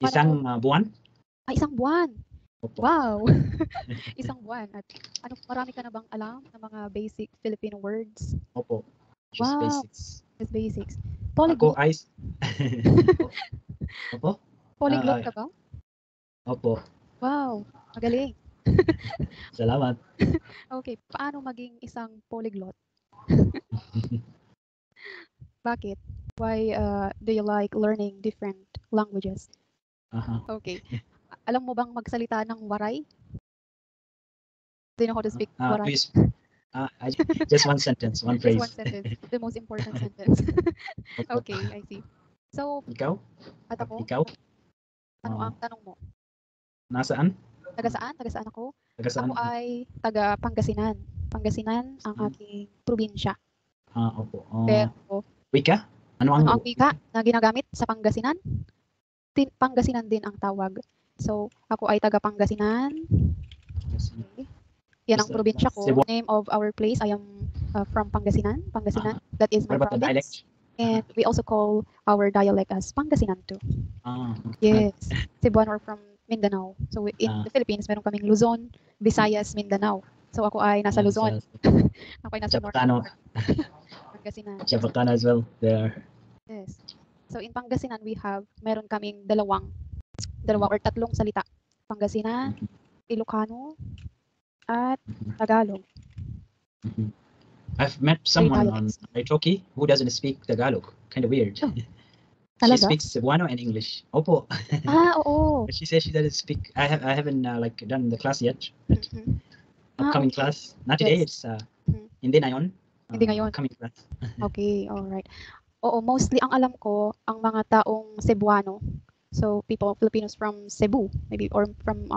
Isang buwan? Isang buwan. Opo. Wow! Isang buwan at marami ka na bang alam ng mga basic Filipino words? Opo. Just Wow! basics. Just basics. Ako Polyglot. ay Opo? Polyglot ka ba? Opo. Wow! Magaling. Salamat. Okay, paano maging isang polyglot? Bakit? Why do you like learning different languages? Okay. Alam mo bang magsalita ng waray? Do you know how to speak waray? Just one sentence, one Just phrase. one sentence. The most important sentence. Okay, I see. So, Ikaw? at ako? Ikaw? Ano ang tanong mo? Nasaan? Taga saan? Taga saan ako? Taga saan? Ako ay taga Pangasinan. Pangasinan ang aking probinsya. Opo. Pero, Wika? Ano ang wika na ginagamit sa Pangasinan? Pangasinan din ang tawag. So, ako ay taga Pangasinan. Okay. Yan ang probinsya ko. Name of our place, I am from Pangasinan. Pangasinan, that is my What about the province. dialect? And we also call our dialect as Pangasinan too. Okay. Yes. Cebuano or from Mindanao. So in the Philippines, meron kaming Luzon, Visayas, Mindanao. So ako ay nasa Luzon. Ako ay nasa Chabacano. Pangasinan. Chabacano as well there. Yes. So in Pangasinan, meron kaming dalawa or tatlong salita. Pangasinan, Ilocano, at Tagalog. I've met someone on italki who doesn't speak Tagalog. Kind of weird. She speaks Cebuano and English. Opo. Oo. She says she doesn't speak. I haven't like done the class yet. But upcoming class. Not today. It's hindi na yun. Hindi ngayon. Upcoming class. Okay, all right. Oo, mostly ang alam ko ang mga taong Cebuano. So Filipinos from Cebu, maybe, or from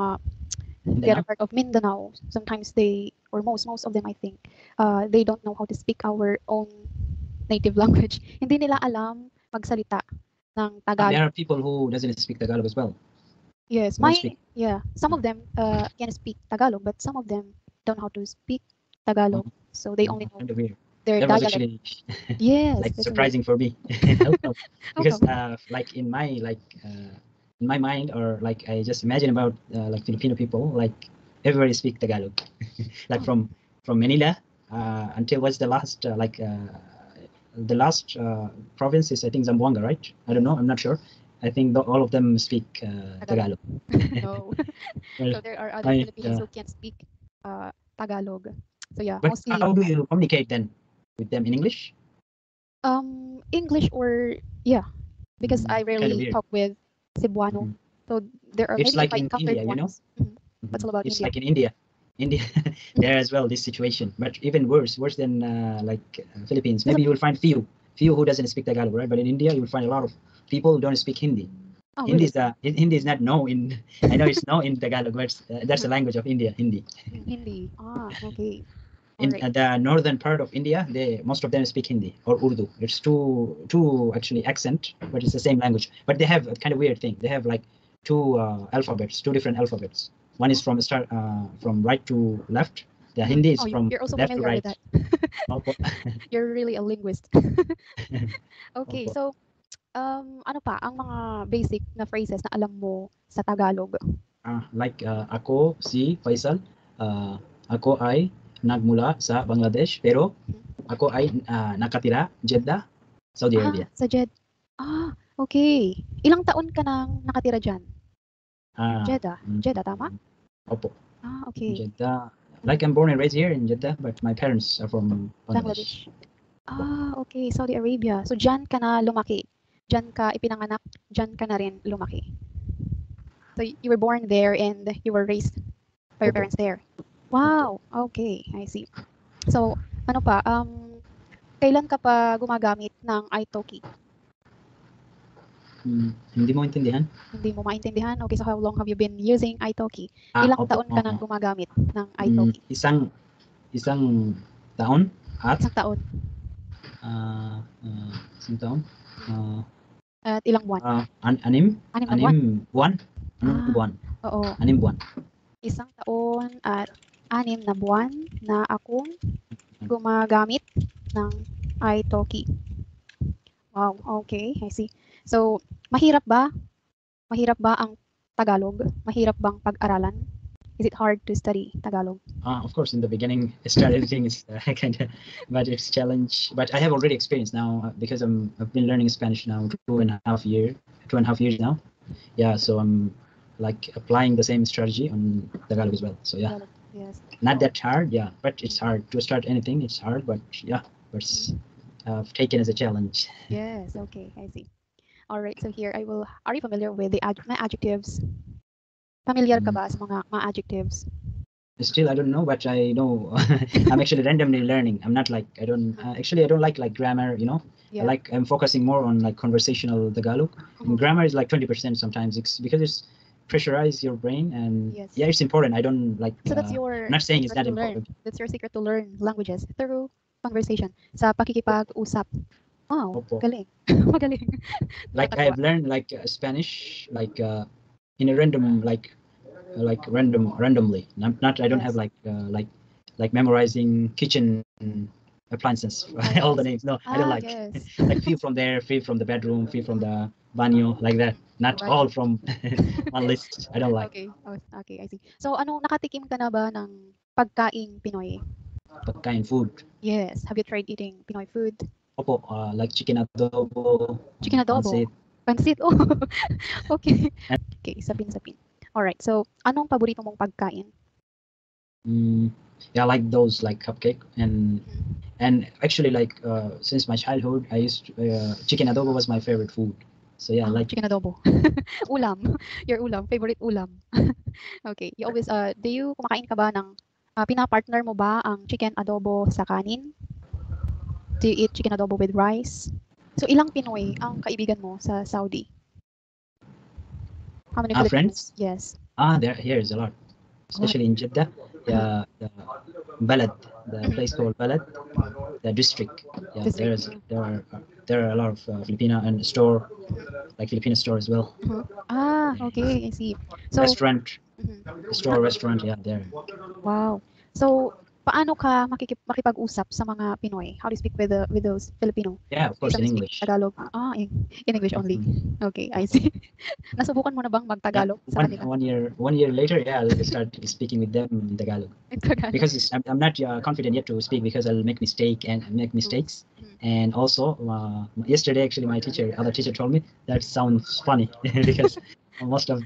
the other part of Mindanao. Sometimes most of them, I think, they don't know how to speak our own native language. Hindi nila alam magsalita ng Tagalog. There are people who doesn't speak Tagalog as well. Yes, some of them can speak Tagalog, but some of them don't know how to speak Tagalog. So they only know their that was dialect. Actually, yes, like surprising for me. Because like in my mind, or like I just imagine about like Filipino people, like everybody speak Tagalog. Like from Manila until what's the last the last province is, I think, Zamboanga, right? I don't know, I'm not sure. I think all of them speak Tagalog. No. So there are other Filipinos who can't speak Tagalog. So yeah, but mostly. How do you communicate then with them in English? English or because I rarely talk with Cebuano. So there are It's maybe like in India, you know. That's all about it's India. like in India. There as well, this situation, but even worse than like Philippines. Maybe you will find few who doesn't speak Tagalog, right? But in India, you will find a lot of people who don't speak Hindi. Oh, Hindi really? Hindi is not known in. I know it's known in Tagalog, but that's the language of India, Hindi. Hindi. Okay. In the northern part of India, most of them speak Hindi or Urdu. It's two actually accent, but it's the same language. But they have a kind of weird thing. They have like two different alphabets. One is from right to left. The Hindi is from you're also left to right. With that. You're really a linguist. Okay, so ano pa ang mga basic na phrases na alam mo sa Tagalog? Like ako si Faisal, ako ay nagmula sa Bangladesh, pero ako ay nakatira Jeddah, Saudi Arabia. Sa Jeddah. Okay. Ilang taon ka nang nakatira diyan? Jeddah, tama? Opo. Okay. Jeddah. Like I'm born and raised here in Jeddah, but my parents are from Bangladesh. Okay. Saudi Arabia. So diyan ka na lumaki. Diyan ka ipinanganak, diyan ka na rin lumaki. So you were born there and you were raised by your parents there. Wow. Okay, I see. So ano pa? Kailan ka pa gumagamit ng italki? Hindi mo intindihan? Hindi mo maintindihan? Okay, so how long have you been using italki? Ilang taon ka nang gumagamit ng italki? Isang taon at isang taon. Isang taon? At ilang buwan? Anim buwan. Buwan? Oo. 6 buwan. Isang taon at 6 na buwan na akong gumagamit ng italki. Wow, okay, I see. So, mahirap ba Mahirap ba ang Tagalog? Mahirap bang pag-aralan? Is it hard to study Tagalog? Of course, in the beginning, everything is kind of, but it's challenge. But I have already experienced now because I've been learning Spanish now 2.5 years now. Yeah, so I'm like applying the same strategy on Tagalog as well. So yeah, Tagalog, yes. not that hard. Yeah, but it's hard to start anything. It's hard, but yeah, but I've taken as a challenge. Yes, okay, I see. All right, so here are you familiar with my adjectives? Familiar ka ba sa mga adjectives? Still, I don't know, but I know I'm actually randomly learning. I'm not like I don't like grammar. Yeah. I'm focusing more on like conversational Tagalog. And grammar is like 20% sometimes. It's because it's pressurize your brain, and Yes. yeah, it's important. I don't like. So that's your I'm not saying it's secret not to learn. important. That's your secret to learn languages through conversation. Sa pakikipag-usap. Wow, Opo. galing. Magaling. Like Nakakatuwa. I've learned like Spanish in a random randomly. I don't have like memorizing kitchen appliances all the names. No, I don't like. Yes. Like few from there, few from the bedroom, few from the banyo, like that. Not Right. all from one list. I don't like. Okay. Oh, okay, I see. So nakatikim ka na ba ng pagkaing Pinoy? Pagkain food. Yes. Have you tried eating Pinoy food? Opo, like chicken adobo. Chicken adobo. Pansit. Oh. Okay. Okay, sapin-sapin. All right. So, anong paborito mong pagkain? Yeah, like those like cupcake and actually like since my childhood I used to, chicken adobo was my favorite food. So yeah, like chicken adobo. Ulam. Your ulam, favorite ulam. Okay. You always kumakain ka ba ng pina-partner mo ba ang chicken adobo sa kanin? Do you eat chicken adobo with rice? So ilang Pinoy ang kaibigan mo sa Saudi? How many Filipinos? friends? Yes. Here's a lot, especially in Jeddah. Yeah, the Balad, the place called Balad, the district. Yeah, there are a lot of Filipino and store, like Filipino store as well. Okay, I see. So restaurant, restaurant. Yeah, there. Wow. So paano ka makipag-usap sa mga Pinoy? How do you speak with those Filipino? Yeah, of course in English. Tagalog. In English only. Okay, I see. Nasubukan mo na bang mag-Tagalog sa kanila? One year later, yeah, I'll start speaking with them in Tagalog. Because I'm not confident yet to speak because I'll make mistakes. And also, yesterday actually other teacher told me that sounds funny because most of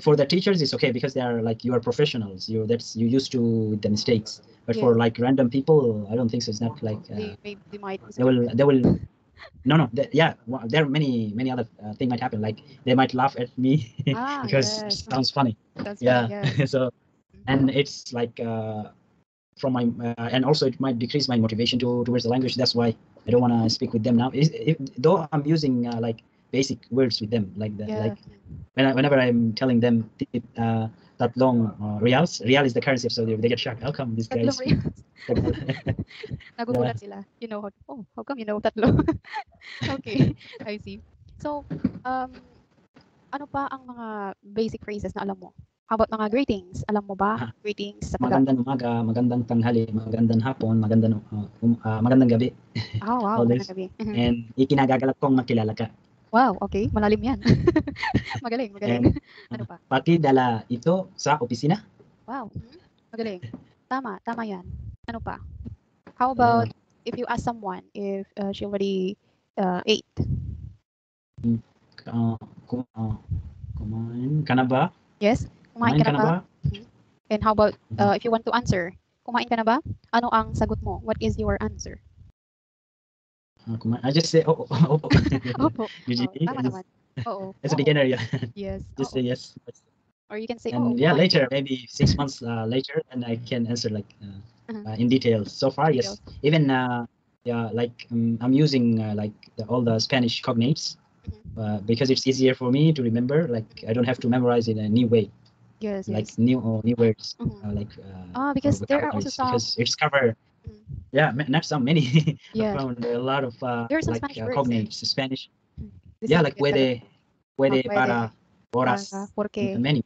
for the teachers it's okay because they are like you are professionals. You used to the mistakes. But for like random people, I don't think so. It's not like they might. They will. No. There are many other things might happen. Like they might laugh at me because it sounds funny. That's yeah. Funny, yeah. So, and it's like from my and also it might decrease my motivation towards the language. That's why I don't want to speak with them now. Though I'm using like basic words with them, like that. Like whenever I'm telling them that long reals. Real is the currency of Saudi Arabia. They get shocked. How come this guy is nagugulat sila. You know, how come you know tatlo? Okay, I see. So, ano pa ang mga basic phrases na alam mo? How about mga greetings? Alam mo ba? Greetings sa magandang umaga, magandang tanghali, magandang hapon, magandang gabi. Oh, wow, magandang gabi. And ikinagagalak kong makilala ka. Wow, okay. Malalim yan. Magaling. And, ano pa? Pakidala ito sa opisina. Wow. Magaling. Tama yan. Ano pa? How about if you ask someone if she already ate? Kumain ka na ba? Yes. Kumain ka na ba? And how about if you want to answer? Kumain ka na ba? Ano ang sagot mo? What is your answer? I just say opo. Opo. Tama naman. Oo. As a beginner, yeah. Yes. Just say yes. Or you can say, and later, maybe 6 months later, and I can answer like in details. So far, yes. Even I'm using like all the Spanish cognates because it's easier for me to remember. Like I don't have to memorize in a new way. Yes. Like new words. Because there are also some. Because it's covered. Yeah, not so many. Yeah. I found a lot of like cognates, Spanish. Yeah, like puede, para, horas, porque. Many.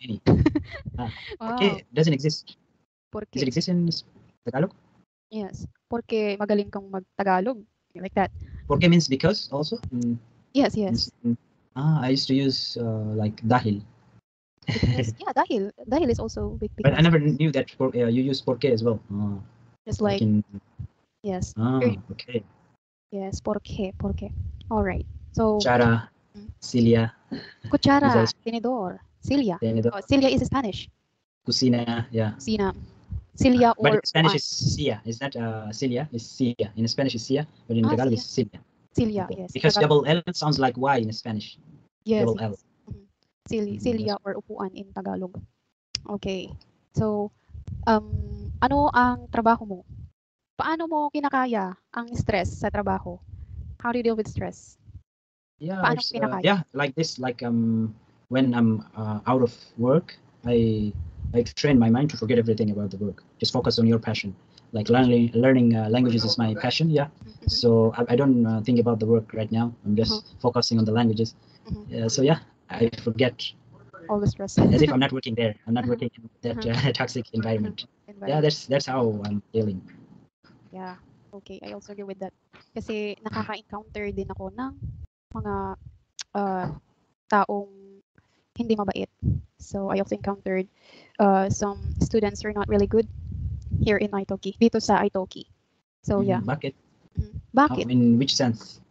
Porque doesn't exist. Porque. Does it exist in Tagalog? Yes. Porque magaling kang mag-Tagalog. Like that. Porque means because also? Yes. I used to use like dahil. Because yeah, dahil is also big But I because never knew that you use porque as well. just Like like in yes, okay. yes, porque. All right. So Chara, Mm. Cilia, cuchara, tenedor, Celia. tenedor, Oh, Celia is Spanish. cocina, yeah. Cocina. Celia But or in Spanish upuan. is Sia. It's not Cilia, it's Sia. In Spanish is Sia, but in Tagalog Sia. is Cilia. Celia, Okay. yes. Because Tagalog. double L sounds like Y in Spanish. Yes, Double L. yes. Celia or upuan in Tagalog. Okay. So, ano ang trabaho mo? Paano mo kinakaya ang stress sa trabaho? How do you deal with stress? Yeah, Paano it's kinakaya? yeah, like this. Like when I'm out of work, I train my mind to forget everything about the work. Just focus on your passion. Like learning languages is my passion. Yeah. So I don't think about the work right now. I'm just focusing on the languages. So yeah, I forget All the stress. as if I'm not working there. I'm not working in that toxic environment. Yeah, that's how I'm feeling. Yeah. Okay, I also agree with that. Kasi nakaka-encounter din ako ng mga taong hindi mabait. So I also encountered some students who are not really good here in Italki, dito sa Italki. So yeah. Bakit? Bakit? In which sense?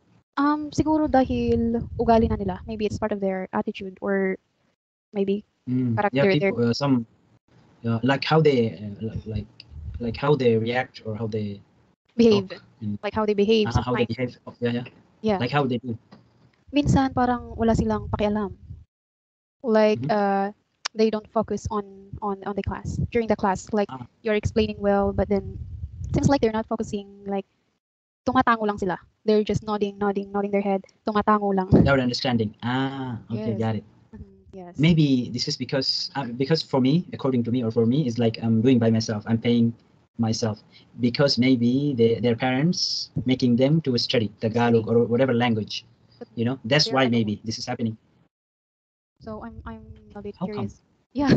Siguro dahil ugali na nila. Maybe it's part of their attitude or maybe character. Yeah, people some like how they like how they react or how they behave. talk. Like how they behave. How they behave. Yeah. Like how they do. Minsan parang wala silang pakialam. Like they don't focus on the class during the class. Like you're explaining well, but then it seems like they're not focusing. Like tumatango lang sila. They're just nodding their head. Tumatango lang. Without understanding. Okay, Yes. got it. Yes. Maybe this is because for me, according to me, or for me, it's like I'm doing by myself. I'm paying myself because maybe their parents making them to study Tagalog or whatever language. You know, that's why maybe this is happening. So I'm a bit How curious. come? Yeah.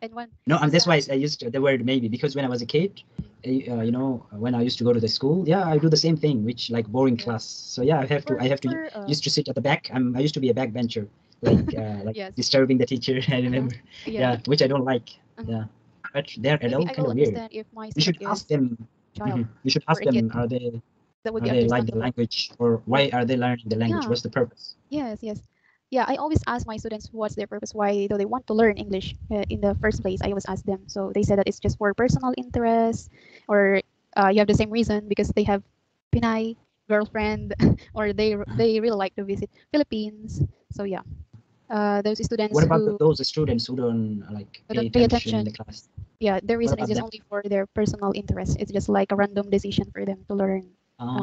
And one. No, that's why I used the word maybe because when I was a kid, you know, when I used to go to the school, yeah, I do the same thing, which like boring class. So yeah, I have to used to sit at the back. I used to be a backbencher, like Yes. disturbing the teacher. I remember, yeah, which I don't like. Yeah, but they're adult, kind of weird. If my You should ask them. You should ask them, are they like the language, or why are they learning the language? What's the purpose? Yes. Yeah, I always ask my students what's their purpose, why do they want to learn English in the first place. I always ask them. So they said that it's just for personal interest, or you have the same reason because they have Pinay girlfriend, or they really like to visit Philippines. So yeah, those students. What about those students who don't like pay attention in the class? Yeah, the reason is about just them? only for their personal interest. It's just like a random decision for them to learn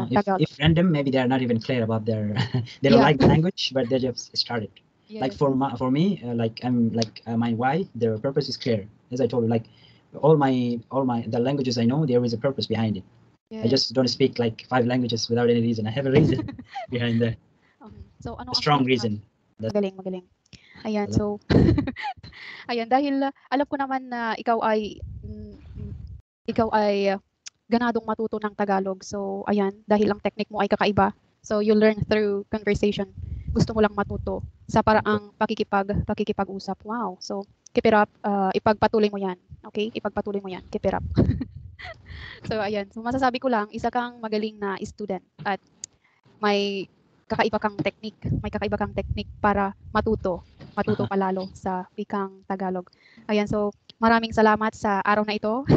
Tagalog. If random, maybe they are not even clear about their they don't like the language, but they just started. Like for me, like I'm like my why, their purpose is clear. As I told you, like all my the languages I know, there is a purpose behind it. I just don't speak like 5 languages without any reason. I have a reason behind that. So ano a strong reason. Magaling. Ayan, so ayan, dahil alam ko naman na ikaw ay ganadong matuto ng Tagalog. So ayan, dahil ang technique mo ay kakaiba. So you learn through conversation. Gusto mo lang matuto sa paraang pakikipag-usap. Wow. So keep it up. Ipagpatuloy mo 'yan. Okay? Ipagpatuloy mo 'yan. Keep it up. So ayan, so masasabi ko lang, isa kang magaling na student at may kakaiba kang technique para matuto palalo sa wikang Tagalog. Ayan, so maraming salamat sa araw na ito.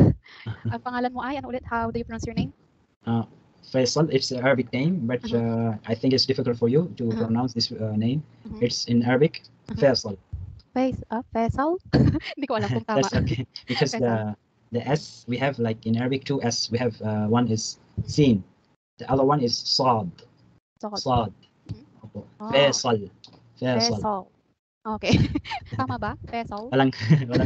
Ang pangalan mo ay ano ulit? How do you pronounce your name? Faisal, it's an Arabic name, but I think it's difficult for you to pronounce this name. It's in Arabic, Faisal. Faisal? Hindi ko alam kung tama. That's okay, because the S we have like in Arabic 2 S. We have one is Sin, the other one is Sad. Sad. Faisal. Okay. Tama ba? Faisal? Walang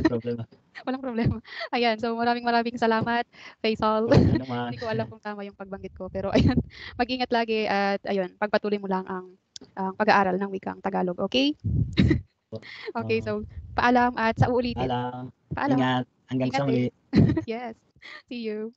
problema. Walang problema. Ayan, so maraming salamat, Faisal. Hindi ko alam kung tama yung pagbanggit ko, pero ayan, mag-ingat lagi at ayun, pagpatuloy mo lang ang pag-aaral ng wikang Tagalog, okay? Okay, so paalam at sa uulitin. Paalam. Ingat. Hanggang sa muli. Yes. See you.